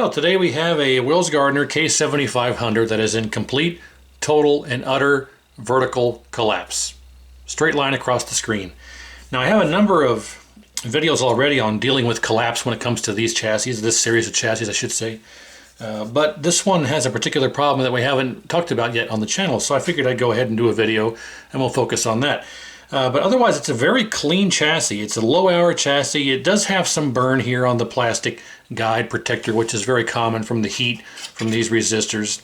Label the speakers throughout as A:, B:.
A: Well, today we have a Wills Gardner K7500 that is in complete, total, and utter vertical collapse. Straight line across the screen. Now I have a number of videos already on dealing with collapse when it comes to these chassis, this series of chassis I should say. But this one has a particular problem that we haven't talked about yet on the channel, so I figured I'd go ahead and do a video and we'll focus on that. But otherwise it's a very clean chassis. It's a low hour chassis. It does have some burn here on the plastic guide protector, which is very common from the heat from these resistors.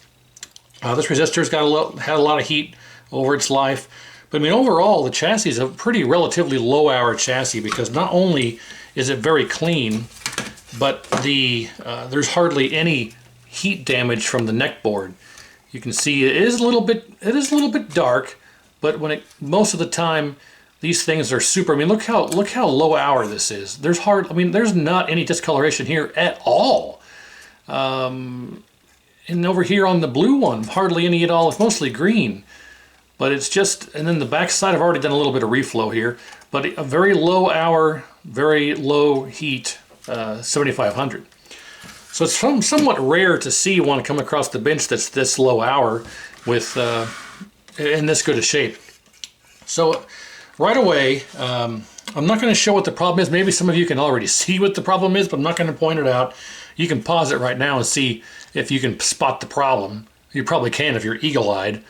A: This resistor's had a lot of heat over its life. But I mean, overall, the chassis is a pretty relatively low hour chassis because not only is it very clean, but there's hardly any heat damage from the neck board. You can see it is a little bit dark, but most of the time these things are super. I mean, look how low hour this is. There's not any discoloration here at all. And over here on the blue one, hardly any at all. It's mostly green. But it's just, and then the back side, I've already done a little bit of reflow here, but a very low hour, very low heat 7500. So it's somewhat rare to see one come across the bench that's this low hour with in this good a shape. So right away, I'm not going to show what the problem is. Maybe some of you can already see what the problem is, but I'm not going to point it out. You can pause it right now and see if you can spot the problem. You probably can if you're eagle-eyed.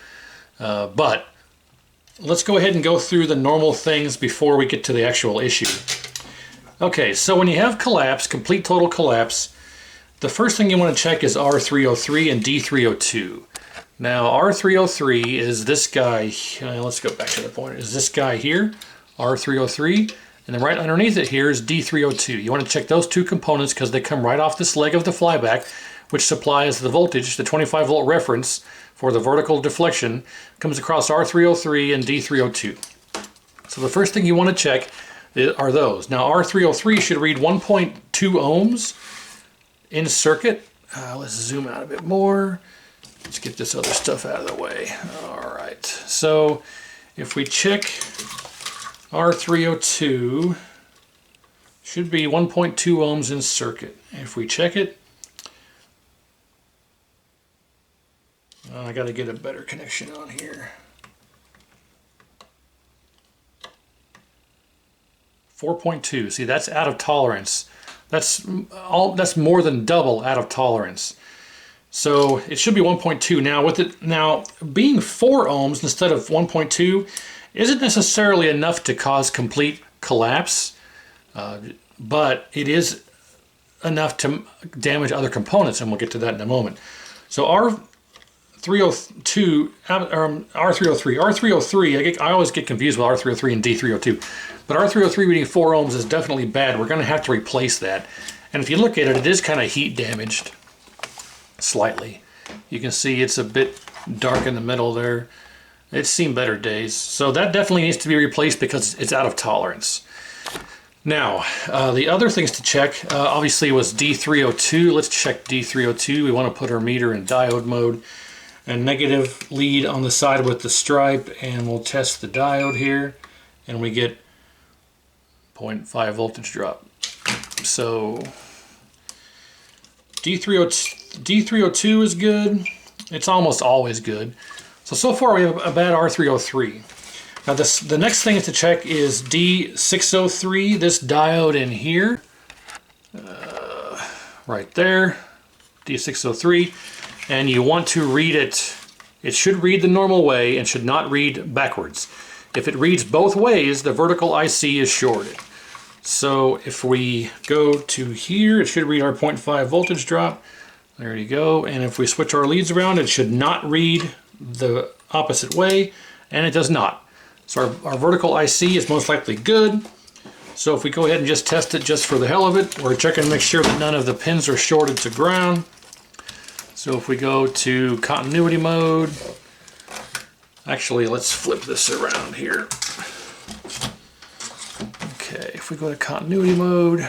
A: But let's go ahead and go through the normal things before we get to the actual issue. Okay, so when you have collapse, complete total collapse, the first thing you want to check is R303 and D302. Now R303 is this guy, let's go back to the point, is this guy here, R303, and then right underneath it here is D302. You want to check those two components because they come right off this leg of the flyback, which supplies the voltage, the 25 volt reference for the vertical deflection, comes across R303 and D302. So the first thing you want to check are those. Now R303 should read 1.2 ohms in circuit. Let's zoom out a bit more. Let's get this other stuff out of the way. All right, so if we check R302, should be 1.2 ohms in circuit. If we check it, I got to get a better connection on here. 4.2. See, that's out of tolerance. That's more than double out of tolerance. So it should be 1.2. Now being 4 ohms instead of 1.2 isn't necessarily enough to cause complete collapse, but it is enough to damage other components, and we'll get to that in a moment. So R303, I always get confused with R303 and D302, but R303 reading 4 ohms is definitely bad. We're going to have to replace that. And if you look at it, it is kind of heat damaged, slightly. You can see it's a bit dark in the middle there. It's seen better days. So that definitely needs to be replaced because it's out of tolerance. Now, the other things to check, obviously, was D302. Let's check D302. We want to put our meter in diode mode. A negative lead on the side with the stripe, and we'll test the diode here, and we get 0.5 voltage drop. So D302 is good. It's almost always good. So far we have a bad R303. Now the next thing to check is D603, this diode in here, right there, D603. And you want to read it. It should read the normal way and should not read backwards. If it reads both ways, the vertical IC is shorted. So if we go to here, it should read our 0.5 voltage drop. There you go. And if we switch our leads around, it should not read the opposite way, and it does not. So our vertical IC is most likely good. So if we go ahead and just test it just for the hell of it, we're checking to make sure that none of the pins are shorted to ground. So if we go to continuity mode, actually let's flip this around here. Okay, if we go to continuity mode,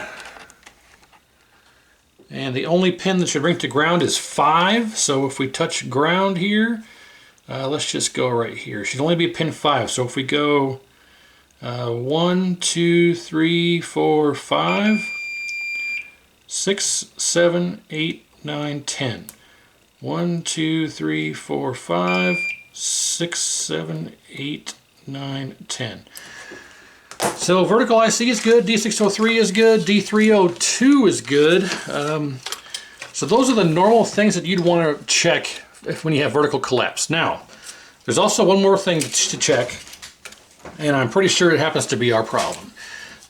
A: and the only pin that should bring to ground is 5, so if we touch ground here, let's just go right here. It should only be pin 5, so if we go 1, 2, 3, 4, 5, 6, 7, 8, 9, 10. 1, 2, 3, 4, 5, 6, 7, 8, 9, 10. So vertical IC is good, D603 is good, D302 is good. So those are the normal things that you'd want to check when you have vertical collapse. Now, there's also one more thing to check, and I'm pretty sure it happens to be our problem.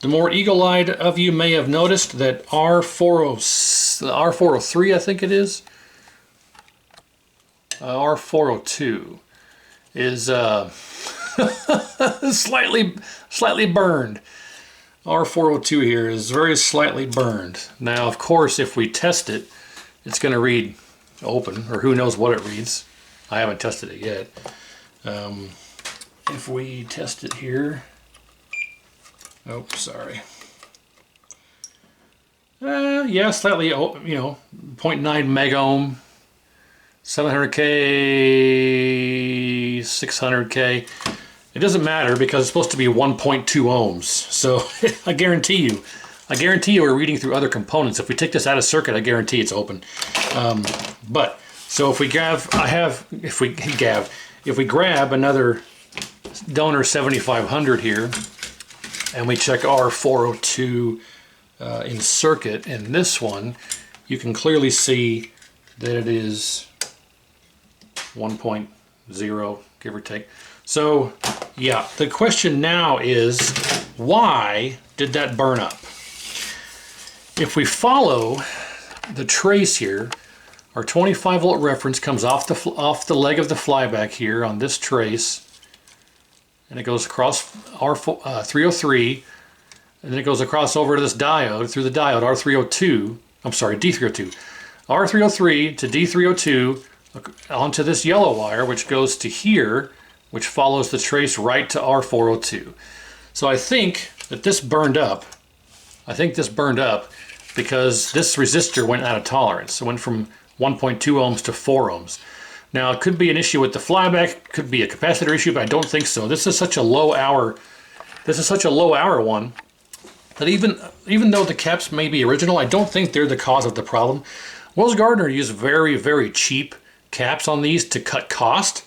A: The more eagle-eyed of you may have noticed that R403, I think it is, R402 is slightly burned. R402 here is very slightly burned. Now, of course, if we test it, it's going to read open, or who knows what it reads. I haven't tested it yet. If we test it here, oh, sorry. Yeah, slightly, 0.9 megohm, 700K, 600K. It doesn't matter because it's supposed to be 1.2 ohms. So I guarantee you we're reading through other components. If we take this out of circuit, I guarantee it's open. But so if we grab another donor 7500 here, and we check R402 in circuit, and this one, you can clearly see that it is 1.0, give or take. So yeah, the question now is, why did that burn up? If we follow the trace here, our 25 volt reference comes off the leg of the flyback here on this trace, and it goes across R303, and then it goes across over to this diode, through the diode R302, I'm sorry, D302. R303 to D302 onto this yellow wire, which goes to here, which follows the trace right to R402. So I think that this burned up. I think this burned up because this resistor went out of tolerance. It went from 1.2 ohms to 4 ohms. Now, it could be an issue with the flyback, could be a capacitor issue, but I don't think so. This is such a low hour one that even though the caps may be original, I don't think they're the cause of the problem. Wells Gardner used very, very cheap caps on these to cut cost.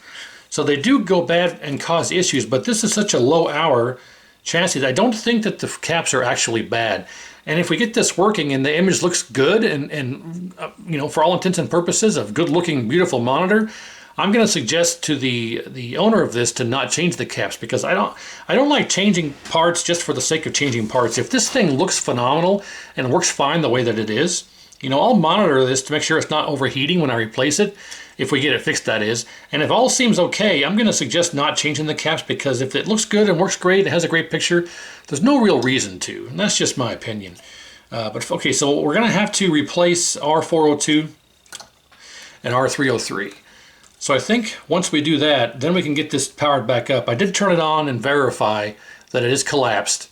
A: So they do go bad and cause issues, but this is such a low hour chassis that I don't think that the caps are actually bad. And if we get this working and the image looks good and for all intents and purposes, a good looking, beautiful monitor, I'm going to suggest to the owner of this to not change the caps, because I don't like changing parts just for the sake of changing parts. If this thing looks phenomenal and works fine the way that it is, I'll monitor this to make sure it's not overheating when I replace it, if we get it fixed, that is. And if all seems okay, I'm going to suggest not changing the caps, because if it looks good and works great, it has a great picture, there's no real reason to. And that's just my opinion. But okay, so we're going to have to replace R402 and R303. So I think once we do that, then we can get this powered back up. I did turn it on and verify that it is collapsed.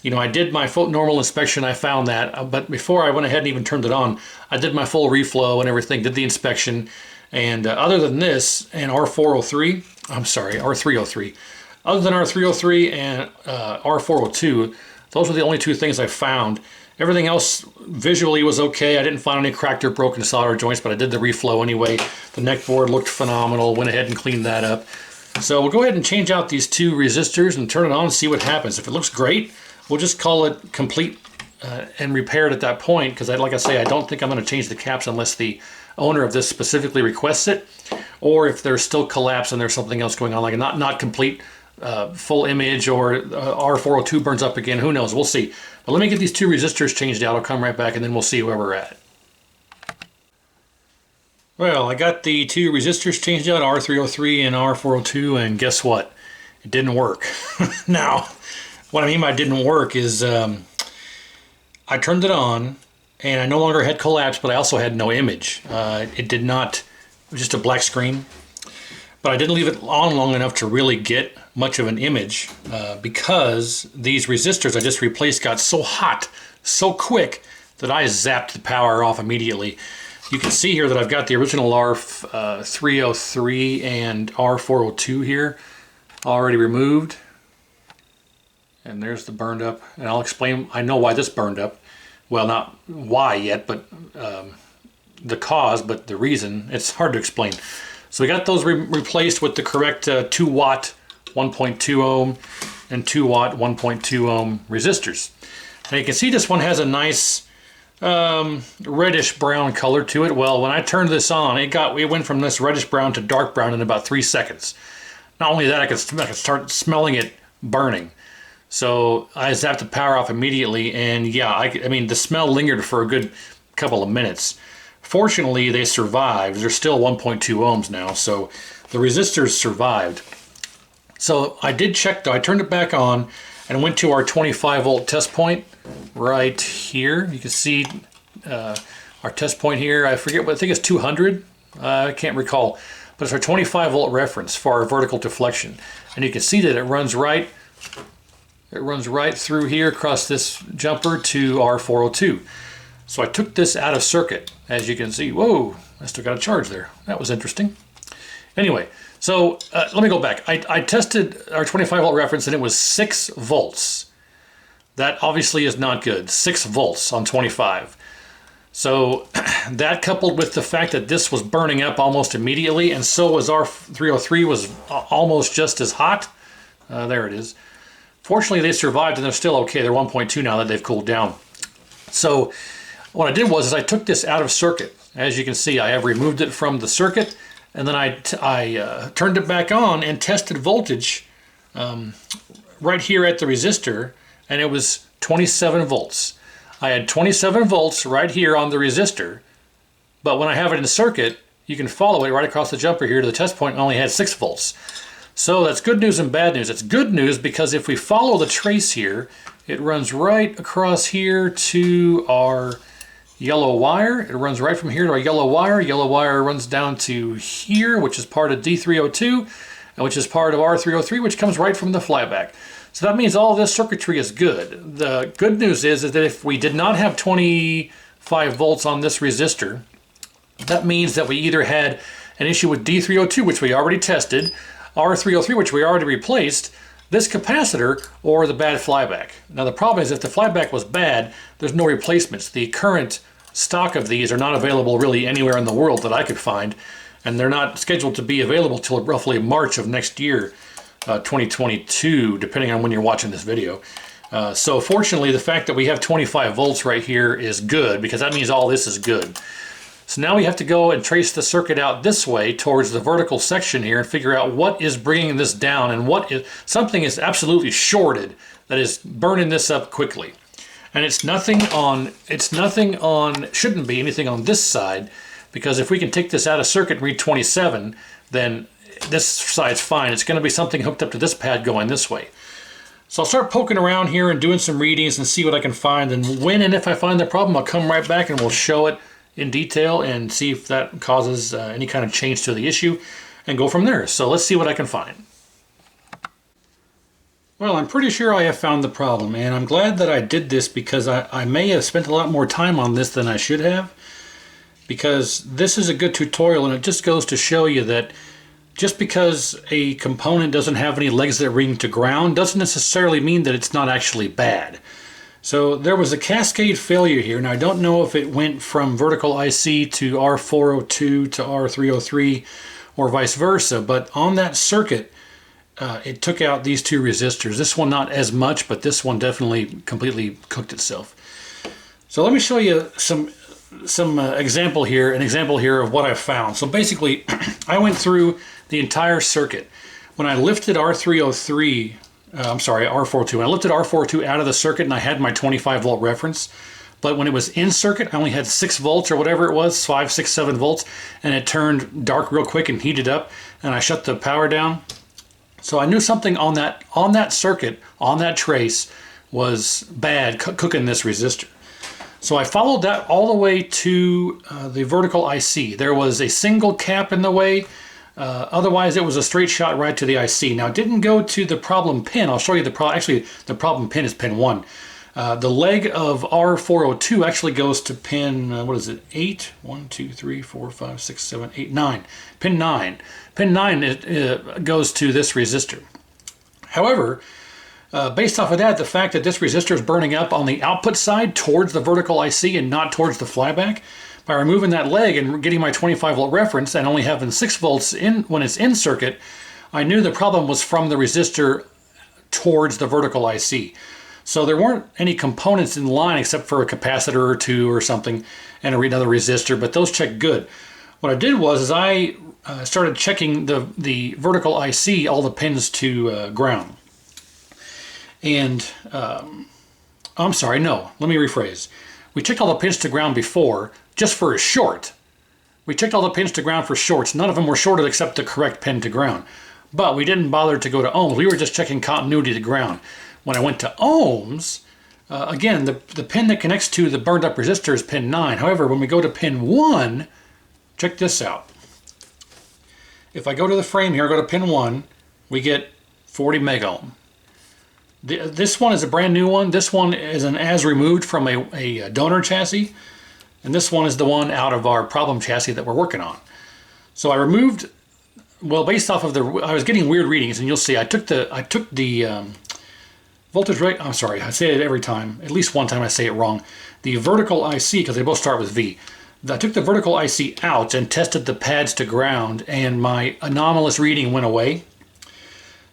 A: I did my full normal inspection, I found that, but before I went ahead and even turned it on, I did my full reflow and everything, did the inspection, and other than this and R303, other than R303 and R402, those were the only two things I found. Everything else visually was okay. I didn't find any cracked or broken solder joints, but I did the reflow anyway. The neck board looked phenomenal, went ahead and cleaned that up. So we'll go ahead and change out these two resistors and turn it on and see what happens. If it looks great, we'll just call it complete and repaired at that point, because like I say, I don't think I'm going to change the caps unless the owner of this specifically requests it, or if there's still collapse and there's something else going on, like a not complete full image, or R402 burns up again, who knows, we'll see. But let me get these two resistors changed out, I'll come right back and then we'll see where we're at. Well, I got the two resistors changed out, R303 and R402, and guess what? It didn't work. Now, what I mean by didn't work is I turned it on and I no longer had collapse, but I also had no image. It did not, it was just a black screen. But I didn't leave it on long enough to really get much of an image because these resistors I just replaced got so hot so quick that I zapped the power off immediately. You can see here that I've got the original R303 and R402 here already removed. And there's the burned up. And I'll explain, I know why this burned up. Well, not why yet, but the cause, but the reason. It's hard to explain. So we got those replaced with the correct 2 watt 1.2 ohm and 2 watt 1.2 ohm resistors. Now you can see this one has a nice reddish brown color to it. Well, when I turned this on, it went from this reddish brown to dark brown in about 3 seconds. Not only that, I could start smelling it burning. So I zapped the power off immediately, and yeah, I mean, the smell lingered for a good couple of minutes. Fortunately, they survived. They're still 1.2 ohms now, so the resistors survived. So I did check though. I turned it back on and went to our 25 volt test point right here. You can see our test point here. I forget what, I think it's 200. I can't recall, but it's our 25 volt reference for our vertical deflection. And you can see that it runs right through here across this jumper to our 402. So I took this out of circuit, as you can see. Whoa, I still got a charge there. That was interesting. Anyway, so let me go back. I tested our 25 volt reference and it was 6 volts. That obviously is not good. 6 volts on 25. So that, coupled with the fact that this was burning up almost immediately, and so was our 303 was almost just as hot. There it is. Fortunately, they survived and they're still okay. They're 1.2 now that they've cooled down. So what I did was I took this out of circuit. As you can see, I have removed it from the circuit, and then I turned it back on and tested voltage right here at the resistor, and it was 27 volts. I had 27 volts right here on the resistor, but when I have it in the circuit, you can follow it right across the jumper here to the test point, and only had 6 volts. So that's good news and bad news. It's good news because if we follow the trace here, it runs right across here to our yellow wire. It runs right from here to our yellow wire. Yellow wire runs down to here, which is part of D302, and which is part of R303, which comes right from the flyback. So that means all this circuitry is good. The good news is that if we did not have 25 volts on this resistor, that means that we either had an issue with D302, which we already tested, R303, which we already replaced, this capacitor, or the bad flyback. Now the problem is if the flyback was bad, there's no replacements. The current stock of these are not available really anywhere in the world that I could find, and they're not scheduled to be available till roughly March of next year, 2022, depending on when you're watching this video. So fortunately, the fact that we have 25 volts right here is good, because that means all this is good. So now we have to go and trace the circuit out this way towards the vertical section here and figure out what is bringing this down and what is, something is absolutely shorted that is burning this up quickly. And shouldn't be anything on this side, because if we can take this out of circuit and read 27, then this side's fine. It's going to be something hooked up to this pad going this way. So I'll start poking around here and doing some readings and see what I can find. And when and if I find the problem, I'll come right back and we'll show it in detail and see if that causes any kind of change to the issue and go from there. So let's see what I can find. Well, I'm pretty sure I have found the problem, and I'm glad that I did this because I may have spent a lot more time on this than I should have, because this is a good tutorial, and it just goes to show you that just because a component doesn't have any legs that ring to ground doesn't necessarily mean that it's not actually bad. So there was a cascade failure here. Now I don't know if it went from vertical IC to R402 to R303 or vice versa, but on that circuit it took out these 2 resistors. This one not as much, but this one definitely completely cooked itself. So let me show you some example here of what I found. So basically I went through the entire circuit. When I lifted R402, when I lifted R402 out of the circuit and I had my 25 volt reference, but when it was in circuit, I only had 6 volts or whatever it was, 5, 6, 7 volts, and it turned dark real quick and heated up, and I shut the power down. So I knew something on that circuit, on that trace, was bad cooking this resistor. So I followed that all the way to the vertical IC. There was a single cap in the way. Otherwise, it was a straight shot right to the IC. Now, it didn't go to the problem pin. I'll show you the problem. Actually, the problem pin is pin 1. The leg of R402 actually goes to pin, 8? 1, 2, 3, 4, 5, 6, 7, 8, 9. Pin 9. Pin 9 goes to this resistor. However, based off of that, the fact that this resistor is burning up on the output side towards the vertical IC and not towards the flyback by removing that leg and getting my 25 volt reference and only having 6 volts in when it's in circuit, I knew the problem was from the resistor towards the vertical IC. So there weren't any components in line except for a capacitor or two or something and another resistor, but those checked good. What I did was I started checking the vertical IC, all the pins to ground. And I'm sorry, no, let me rephrase. We checked all the pins to ground before, just for a short. We checked all the pins to ground for shorts. None of them were shorted except the correct pin to ground. But we didn't bother to go to ohms. We were just checking continuity to ground. When I went to ohms, again, the pin that connects to the burned up resistor is pin 9. However, when we go to pin 1, check this out. If I go to the frame here, go to pin 1, we get 40 megohm. This one is a brand new one. This one is an as removed from a donor chassis. And this one is the one out of our problem chassis that we're working on. So I removed, well, based off of I was getting weird readings, and you'll see I took the voltage rate, I'm sorry, I say it every time, at least one time I say it wrong. The vertical IC, because they both start with V. I took the vertical IC out and tested the pads to ground, and my anomalous reading went away.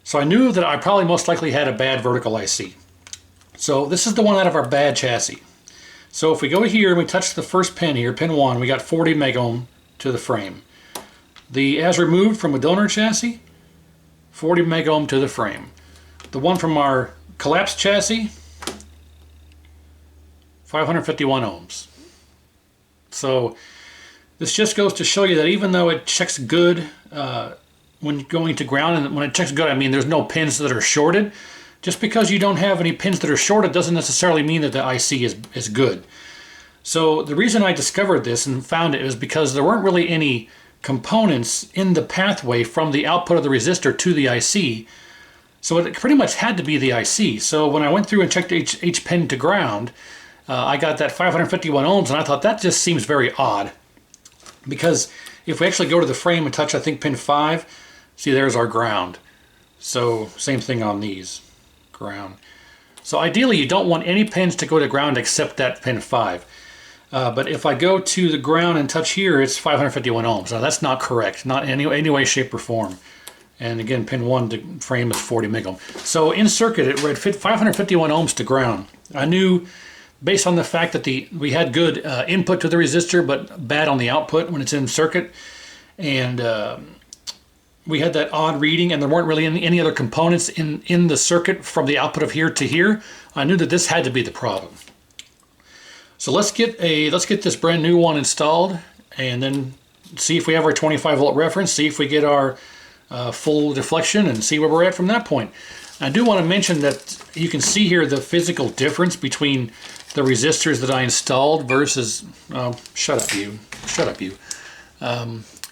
A: So I knew that I probably most likely had a bad vertical IC. So this is the one out of our bad chassis. So if we go here and we touch the first pin here, pin 1, we got 40 megohm to the frame. The as removed from a donor chassis, 40 megohm to the frame. The one from our collapsed chassis, 551 ohms. So this just goes to show you that even though it checks good when going to ground, and when it checks good I mean there's no pins that are shorted, just because you don't have any pins that are shorted doesn't necessarily mean that the IC is good. So the reason I discovered this and found it is because there weren't really any components in the pathway from the output of the resistor to the IC. So it pretty much had to be the IC. So when I went through and checked each pin to ground, I got that 551 ohms, and I thought that just seems very odd. Because if we actually go to the frame and touch, I think, pin 5, see, there's our ground. So same thing on these, ground. So ideally you don't want any pins to go to ground except that pin 5. But if I go to the ground and touch here, it's 551 ohms. Now that's not correct, not in any way, shape, or form. And again, pin 1 to frame is 40 megohm. So in circuit, it read 551 ohms to ground. I knew, based on the fact that we had good input to the resistor, but bad on the output when it's in circuit. And we had that odd reading, and there weren't really any other components in the circuit from the output of here to here. I knew that this had to be the problem. So let's get this brand new one installed, and then see if we have our 25 volt reference, see if we get our full deflection, and see where we're at from that point. I do want to mention that you can see here the physical difference between the resistors that I installed versus, shut up you.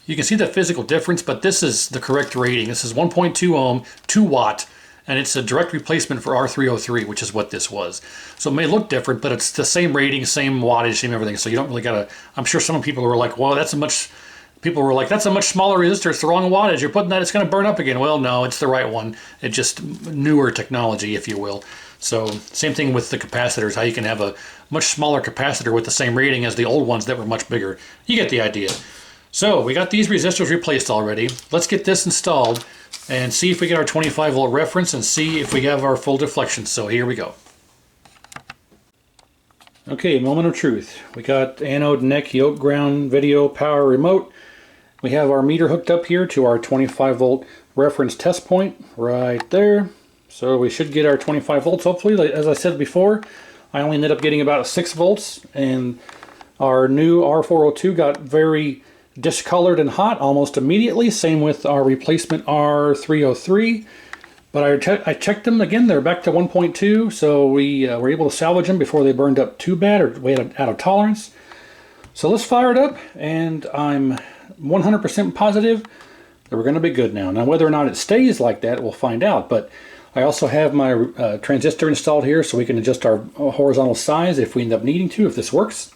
A: You can see the physical difference, but this is the correct rating. This is 1.2 ohm, 2 watt, and it's a direct replacement for R303, which is what this was. So it may look different, but it's the same rating, same wattage, same everything. So you don't really gotta, I'm sure some people were like, well, that's a much smaller resistor, it's the wrong wattage, you're putting that, it's gonna burn up again. Well, no, it's the right one. It's just newer technology, if you will. So same thing with the capacitors, how you can have a much smaller capacitor with the same rating as the old ones that were much bigger. You get the idea. So we got these resistors replaced already. Let's get this installed and see if we get our 25 volt reference and see if we have our full deflection. So here we go. Okay, moment of truth. We got anode, neck, yoke, ground, video, power, remote. We have our meter hooked up here to our 25 volt reference test point right there. So we should get our 25 volts hopefully. As I said before, I only ended up getting about 6 volts, and our new R402 got very discolored and hot almost immediately. Same with our replacement R303. But I checked them again, they're back to 1.2, so we were able to salvage them before they burned up too bad or way out of tolerance. So let's fire it up, and I'm 100% positive that we're going to be good now. Now whether or not it stays like that, we'll find out. But I also have my transistor installed here so we can adjust our horizontal size if we end up needing to, if this works.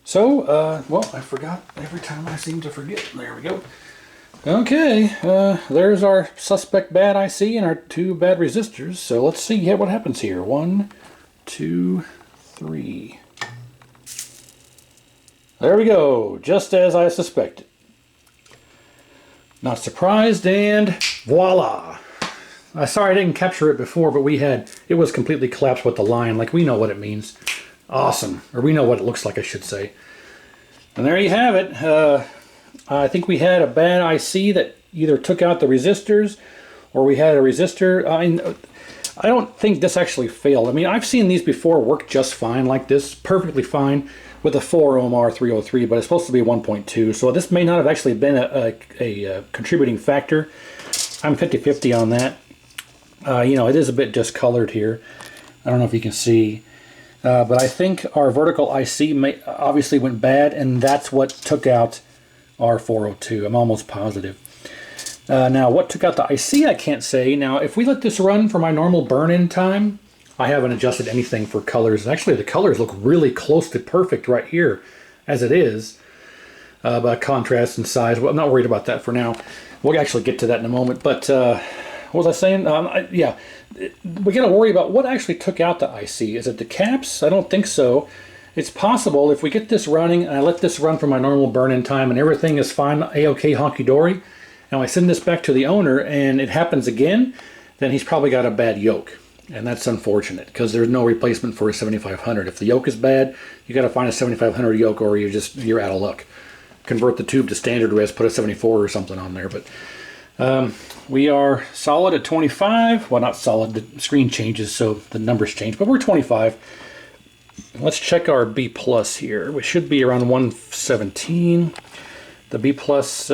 A: So, well, I forgot. Every time I seem to forget. There we go. Okay, there's our suspect bad IC and our 2 bad resistors. So let's see what happens here. 1, 2, 3. There we go, just as I suspected. Not surprised, and voila! Sorry I didn't capture it before, but it was completely collapsed with the line. Like, we know what it means. Awesome. Or we know what it looks like, I should say. And there you have it. I think we had a bad IC that either took out the resistors, or we had a resistor. I don't think this actually failed. I mean, I've seen these before work just fine like this, perfectly fine, with a 4 ohm R303, but it's supposed to be 1.2, so this may not have actually been a contributing factor. I'm 50-50 on that. You know, it is a bit discolored here. I don't know if you can see, but I think our vertical IC obviously went bad, and that's what took out our 402. I'm almost positive. Now, what took out the IC, I can't say. Now, if we let this run for my normal burn-in time, I haven't adjusted anything for colors. Actually, the colors look really close to perfect right here, as it is. But contrast and size, well, I'm not worried about that for now. We'll actually get to that in a moment. But what was I saying? Yeah, we got to worry about what actually took out the IC. Is it the caps? I don't think so. It's possible if we get this running, and I let this run for my normal burn-in time, and everything is fine, A-OK, honky-dory, and I send this back to the owner, and it happens again, then he's probably got a bad yoke. And that's unfortunate, because there's no replacement for a 7500. If the yoke is bad, you got to find a 7500 yoke, or you're out of luck. Convert the tube to standard with, put a 74 or something on there. But we are solid at 25. Well, not solid. The screen changes, so the numbers change. But we're 25. Let's check our B plus here. We should be around 117. The B plus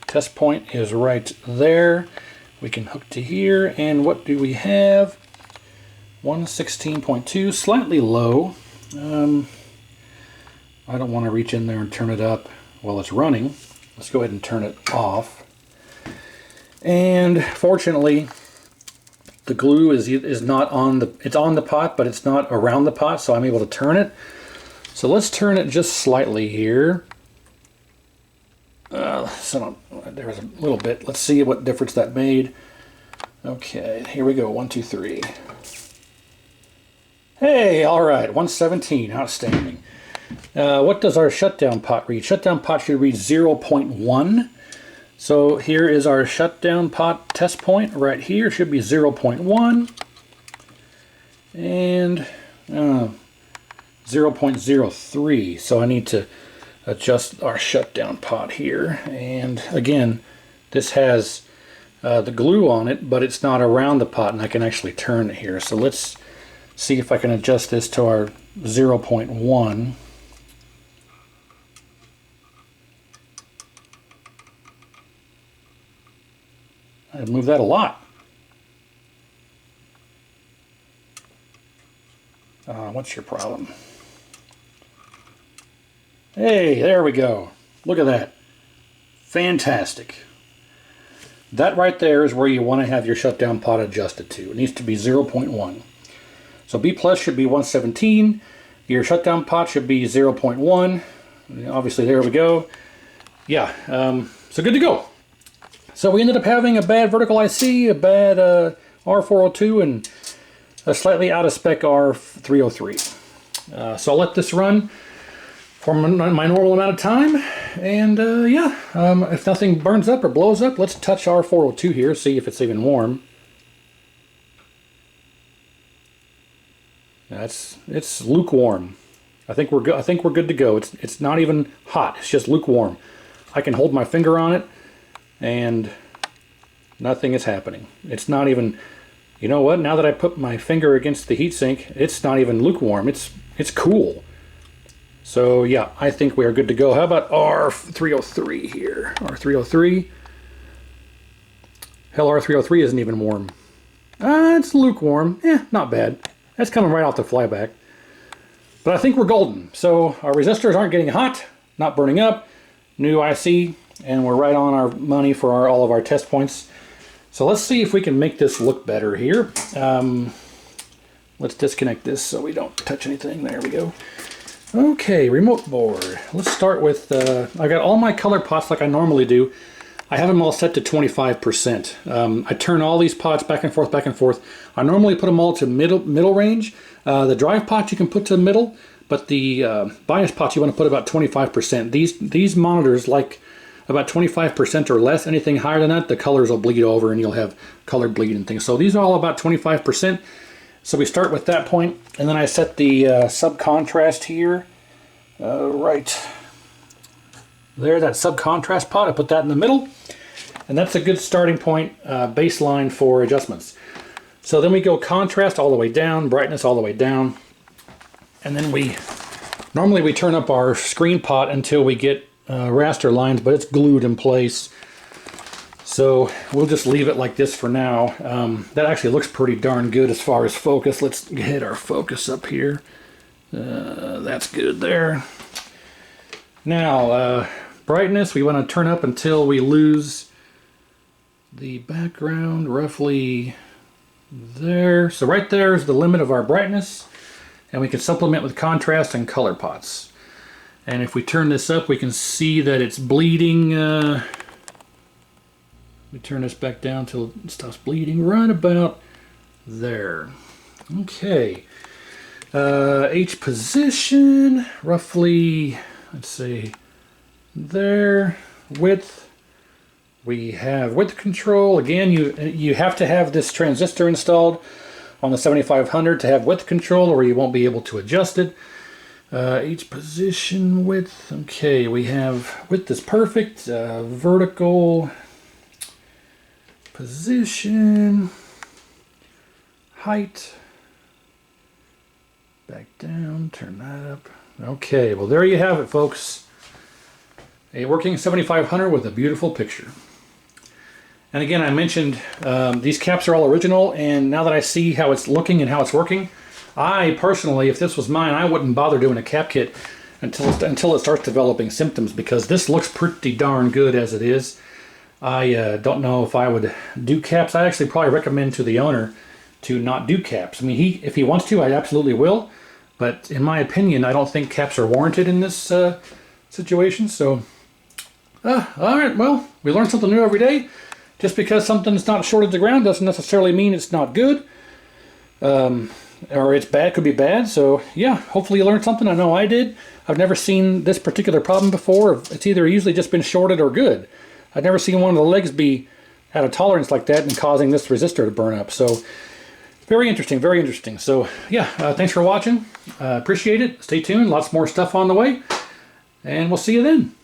A: test point is right there. We can hook to here, and what do we have? 116.2, slightly low. I don't want to reach in there and turn it up while it's running. Let's go ahead and turn it off. And fortunately, the glue is not on the, it's on the pot, but it's not around the pot, so I'm able to turn it. So let's turn it just slightly here. So there's a little bit. Let's see what difference that made. Okay, here we go. 1, 2, 3. Hey, all right, 117, outstanding. What does our shutdown pot read? Shutdown pot should read 0.1. So here is our shutdown pot test point right here. Should be 0.1 and 0.03. So I need to adjust our shutdown pot here. And again, this has the glue on it, but it's not around the pot, and I can actually turn it here. So let's see if I can adjust this to our 0.1. I move that a lot. What's your problem? Hey, there we go. Look at that. Fantastic. That right there is where you want to have your shutdown pot adjusted to. It needs to be 0.1. So B plus should be 117. Your shutdown pot should be 0.1. Obviously, there we go. Yeah, so good to go. So we ended up having a bad vertical IC, a bad R402, and a slightly out of spec R303. So I'll let this run for my normal amount of time, and if nothing burns up or blows up, let's touch R402 here, see if it's even warm. It's lukewarm. I think we're good. I think we're good to go. It's not even hot. It's just lukewarm. I can hold my finger on it, and nothing is happening. It's not even. You know what? Now that I put my finger against the heatsink, it's not even lukewarm. It's cool. So yeah, I think we are good to go. How about R303 here? R303. Hell, R303 isn't even warm. It's lukewarm. Not bad. That's coming right off the flyback. But I think we're golden. So our resistors aren't getting hot, not burning up. New IC, and we're right on our money for all of our test points. So let's see if we can make this look better here. Let's disconnect this so we don't touch anything. There we go. Okay, remote board. Let's start with, I got all my color pots like I normally do. I have them all set to 25%. I turn all these pots back and forth, back and forth. I normally put them all to middle range. The drive pot you can put to the middle, but the bias pots you want to put about 25%. These monitors like about 25% or less. Anything higher than that, the colors will bleed over and you'll have color bleed and things. So these are all about 25%. So we start with that point, and then I set the sub-contrast here. Right there, that sub-contrast pot, I put that in the middle. And that's a good starting point, baseline for adjustments. So then we go contrast all the way down, brightness all the way down. And then normally we turn up our screen pot until we get raster lines, but it's glued in place. So we'll just leave it like this for now. That actually looks pretty darn good as far as focus. Let's hit our focus up here. That's good there. Now, brightness, we want to turn up until we lose the background roughly there. So right there is the limit of our brightness, and we can supplement with contrast and color pots. And if we turn this up, we can see that it's bleeding. We turn this back down till it stops bleeding right about there. Okay. H position, roughly, let's see, there. Width, we have width control. Again, you have to have this transistor installed on the 7500 to have width control, or you won't be able to adjust it. H position, width, okay, we have width is perfect. Vertical position, height, back down, turn that up. Okay, well there you have it, folks. A working 7500 with a beautiful picture. And again, I mentioned these caps are all original, and now that I see how it's looking and how it's working, I personally, if this was mine, I wouldn't bother doing a cap kit until it starts developing symptoms, because this looks pretty darn good as it is. I don't know if I would do caps. I actually probably recommend to the owner to not do caps. I mean, if he wants to, I absolutely will. But in my opinion, I don't think caps are warranted in this situation. So, all right, well, we learn something new every day. Just because something's not shorted to ground doesn't necessarily mean it's not good. Or it's bad, could be bad. So, yeah, hopefully you learned something. I know I did. I've never seen this particular problem before. It's either usually just been shorted or good. I've never seen one of the legs be at a tolerance like that and causing this resistor to burn up. So, very interesting, very interesting. So, yeah, thanks for watching. Appreciate it. Stay tuned. Lots more stuff on the way. And we'll see you then.